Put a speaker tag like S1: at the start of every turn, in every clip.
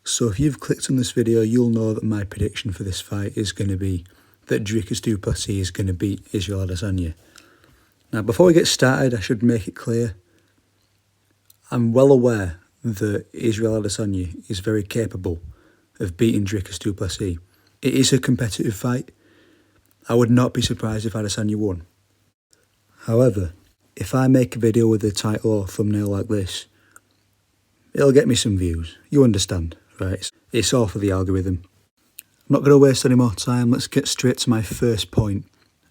S1: So if you've clicked on this video, you'll know that my prediction for this fight is going to be that Dricus du Plessis is going to beat Israel Adesanya. Now, before we get started, I should make it clear, I'm well aware that Israel Adesanya is very capable of beating Dricus du Plessis. It is a competitive fight. I would not be surprised if Adesanya won. However, if I make a video with a title or thumbnail like this, it'll get me some views. You understand, right? It's all for the algorithm. I'm not going to waste any more time. Let's get straight to my first point,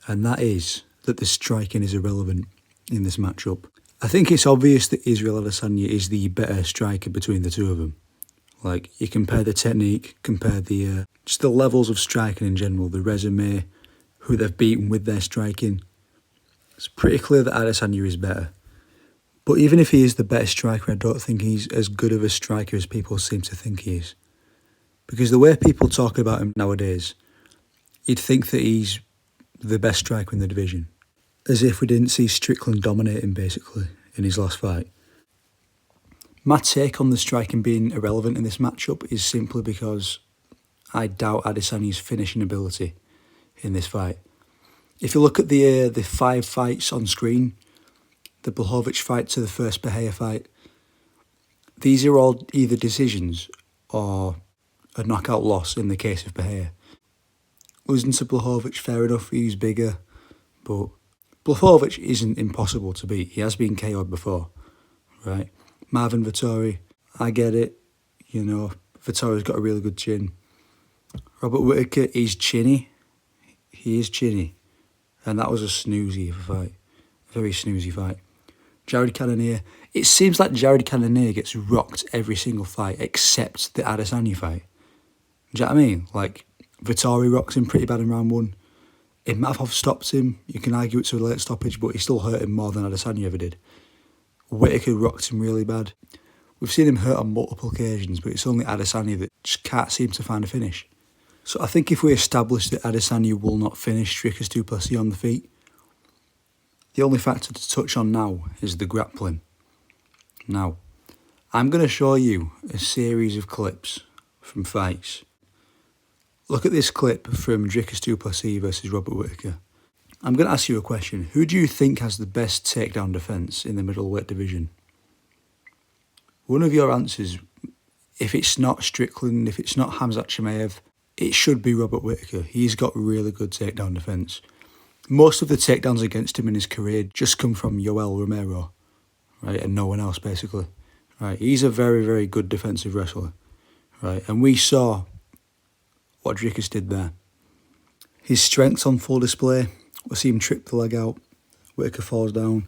S1: and that is that the striking is irrelevant in this matchup. I think it's obvious that Israel Adesanya is the better striker between the two of them. Like, you compare the technique, compare the just the levels of striking in general, the resume, who they've beaten with their striking. It's pretty clear that Adesanya is better. But even if he is the better striker, I don't think he's as good of a striker as people seem to think he is. Because the way people talk about him nowadays, you'd think that he's the best striker in the division. As if we didn't see Strickland dominate him, basically, in his last fight. My take on the striking being irrelevant in this matchup is simply because I doubt Adesanya's finishing ability in this fight. If you look at the 5 fights on screen, the Blachowicz fight to the first Pereira fight, these are all either decisions or a knockout loss in the case of Pereira. Losing to Blachowicz, fair enough, he's bigger, but Blachowicz isn't impossible to beat. He has been KO'd before, right? Marvin Vettori, I get it. You know, Vettori's got a really good chin. Robert Whittaker is chinny. He is chinny. And that was a snoozy fight. A very snoozy fight. Jared Cannonier. It seems like Jared Cannonier gets rocked every single fight except the Adesanya fight. Do you know what I mean? Like, Vettori rocks him pretty bad in round 1. Imavov stopped him. You can argue it's a late stoppage, but he still hurt him more than Adesanya ever did. Whittaker rocked him really bad. We've seen him hurt on multiple occasions, but it's only Adesanya that just can't seem to find a finish. So I think if we establish that Adesanya will not finish Dricus du Plessis on the feet, the only factor to touch on now is the grappling. Now, I'm going to show you a series of clips from fights. Look at this clip from Dricus du Plessis versus Robert Whittaker. I'm going to ask you a question. Who do you think has the best takedown defence in the middleweight division? One of your answers, if it's not Strickland, if it's not Khamzat Chimaev, it should be Robert Whittaker. He's got really good takedown defence. Most of the takedowns against him in his career just come from Yoel Romero, right, and no one else, basically. Right, he's a very, very good defensive wrestler, right, and we saw what Dricus did there. His strength's on full display. We see him trip the leg out, Whittaker falls down,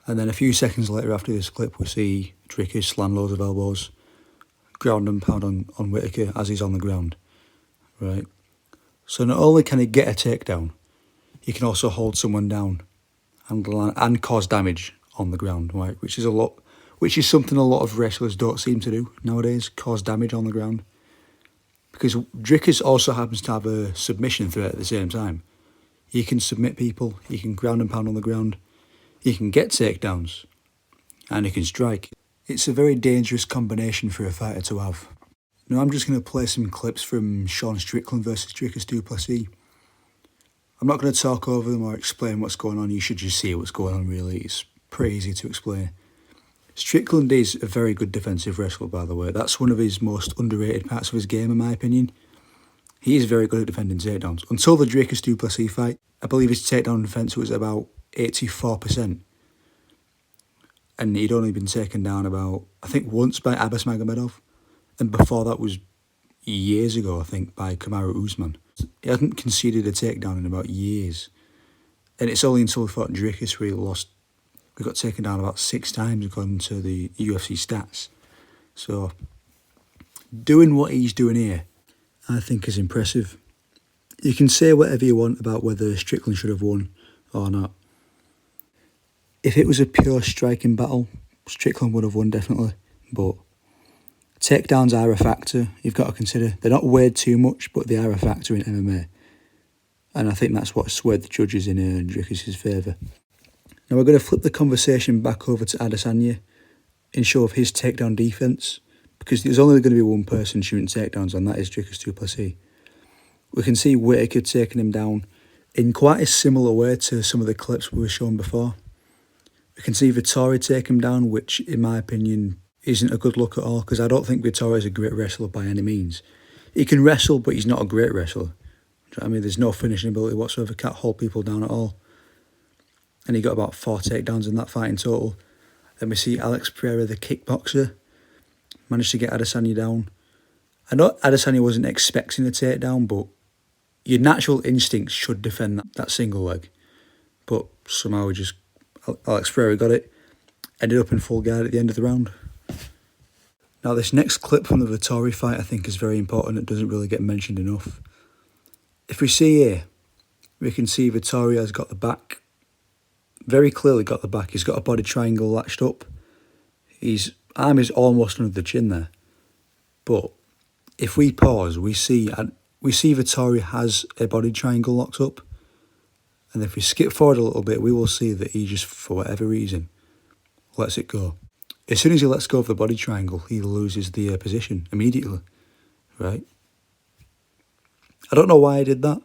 S1: and then a few seconds later after this clip we see Dricus land loads of elbows, ground and pound on Whittaker as he's on the ground, right? So not only can he get a takedown, he can also hold someone down and cause damage on the ground, right? Which is something a lot of wrestlers don't seem to do nowadays, cause damage on the ground. Because Dricus also happens to have a submission threat at the same time. He can submit people, he can ground and pound on the ground, he can get takedowns, and he can strike. It's a very dangerous combination for a fighter to have. Now I'm just going to play some clips from Sean Strickland versus Dricus du Plessis. I'm not going to talk over them or explain what's going on. You should just see what's going on, really. It's pretty easy to explain. Strickland is a very good defensive wrestler, by the way. That's one of his most underrated parts of his game, in my opinion. He is very good at defending takedowns. Until the Dricus du Plessis fight, I believe his takedown defence was about 84%. And he'd only been taken down about, I think, once by Abbas Magomedov. And before that was years ago, I think, by Kamaru Usman. He hadn't conceded a takedown in about years. And it's only until we fought Dricus where he lost. We got taken down about 6 times according to the UFC stats. So, doing what he's doing here, I think is impressive. You can say whatever you want about whether Strickland should have won or not. If it was a pure striking battle, Strickland would have won definitely. But takedowns are a factor you've got to consider. They're not weighed too much, but they are a factor in MMA. And I think that's what swayed the judges in Dricus' favour. Now we're going to flip the conversation back over to Adesanya in show of his takedown defence, because there's only going to be one person shooting takedowns, and that is Dricus du Plessis. We can see Whittaker taking him down in quite a similar way to some of the clips we were shown before. We can see Vettori take him down, which in my opinion isn't a good look at all, because I don't think Vettori is a great wrestler by any means. He can wrestle, but he's not a great wrestler. Do you know what I mean? There's no finishing ability whatsoever, can't hold people down at all. And he got about 4 takedowns in that fight in total. Then we see Alex Pereira, the kickboxer, managed to get Adesanya down. I know Adesanya wasn't expecting a takedown, but your natural instincts should defend that single leg. But somehow Alex Pereira got it, ended up in full guard at the end of the round. Now this next clip from the Vettori fight I think is very important. It doesn't really get mentioned enough. If we see here, we can see Vettori has got the back. Very clearly got the back. He's got a body triangle latched up. His arm is almost under the chin there. But if we pause, we see Vettori has a body triangle locked up. And if we skip forward a little bit, we will see that he just, for whatever reason, lets it go. As soon as he lets go of the body triangle, he loses the position immediately, right? I don't know why I did that.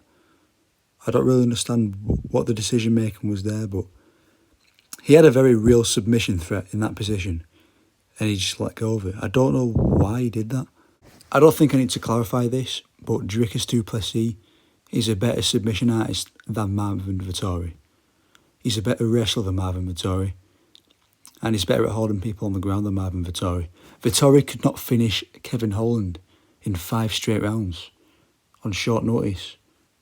S1: I don't really understand what the decision making was there, but he had a very real submission threat in that position, and he just let go of it. I don't know why he did that. I don't think I need to clarify this, but Dricus du Plessis is a better submission artist than Marvin Vettori. He's a better wrestler than Marvin Vettori, and he's better at holding people on the ground than Marvin Vettori. Vettori could not finish Kevin Holland in 5 straight rounds on short notice,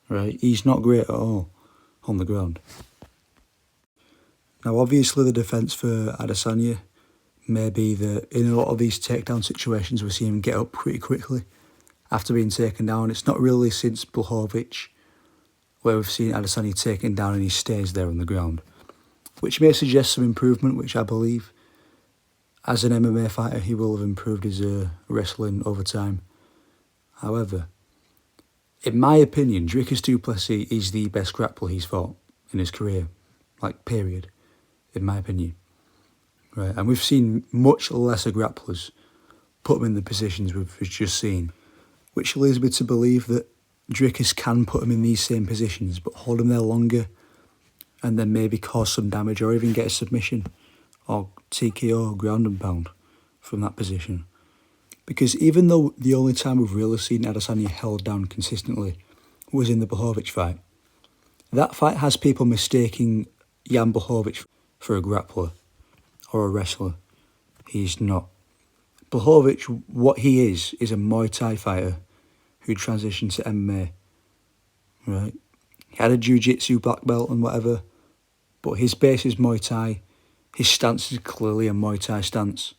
S1: right? He's not great at all on the ground. Now obviously the defence for Adesanya may be that in a lot of these takedown situations we see him get up pretty quickly after being taken down. It's not really since blachowicz where we've seen Adesanya taken down and he stays there on the ground, which may suggest some improvement, which I believe. As an MMA fighter, he will have improved his wrestling over time. However, in my opinion, Dricus du Plessis is the best grappler he's fought in his career, like period, in my opinion. Right, and we've seen much lesser grapplers put him in the positions we've just seen, which leads me to believe that Dricus can put him in these same positions, but hold him there longer, and then maybe cause some damage or even get a submission or TKO, ground and pound, from that position. Because even though the only time we've really seen Adesanya held down consistently was in the Blachowicz fight, that fight has people mistaking Jan Blachowicz for a grappler or a wrestler. He's not. Blachowicz, what he is a Muay Thai fighter who transitioned to MMA, right? He had a jiu-jitsu black belt and whatever, but his base is Muay Thai. His stance is clearly a Muay Thai stance.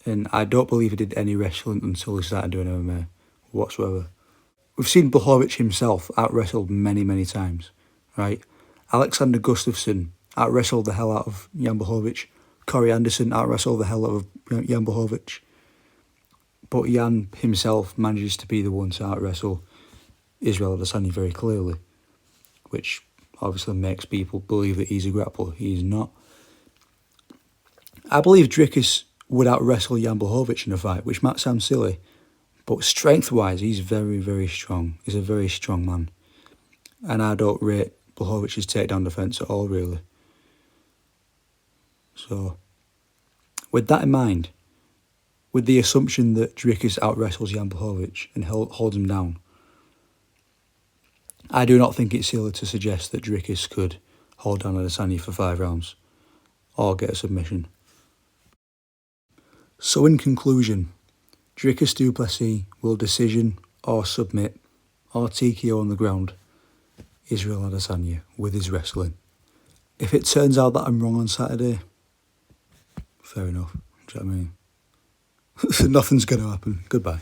S1: And I don't believe he did any wrestling until he started doing MMA whatsoever. We've seen Blachowicz himself out-wrestled many, many times, right? Alexander Gustafsson out-wrestled the hell out of Jan Blachowicz. Corey Anderson out-wrestled the hell out of Jan Blachowicz. But Jan himself manages to be the one to out-wrestle Israel Adesanya very clearly, which obviously makes people believe that he's a grappler. He is not. I believe Dricus would out-wrestle Jan Blachowicz in a fight, which might sound silly, but strength-wise, he's very, very strong. He's a very strong man. And I don't rate Blachowicz's takedown defence at all, really. So, with that in mind, with the assumption that Dricus out-wrestles Jan Blachowicz and holds him down, I do not think it's silly to suggest that Dricus could hold down Adesanya for 5 rounds or get a submission. So in conclusion, Dricus du Plessis will decision or submit or TKO on the ground Israel Adesanya with his wrestling. If it turns out that I'm wrong on Saturday, fair enough. Do you know what I mean? Nothing's going to happen. Goodbye.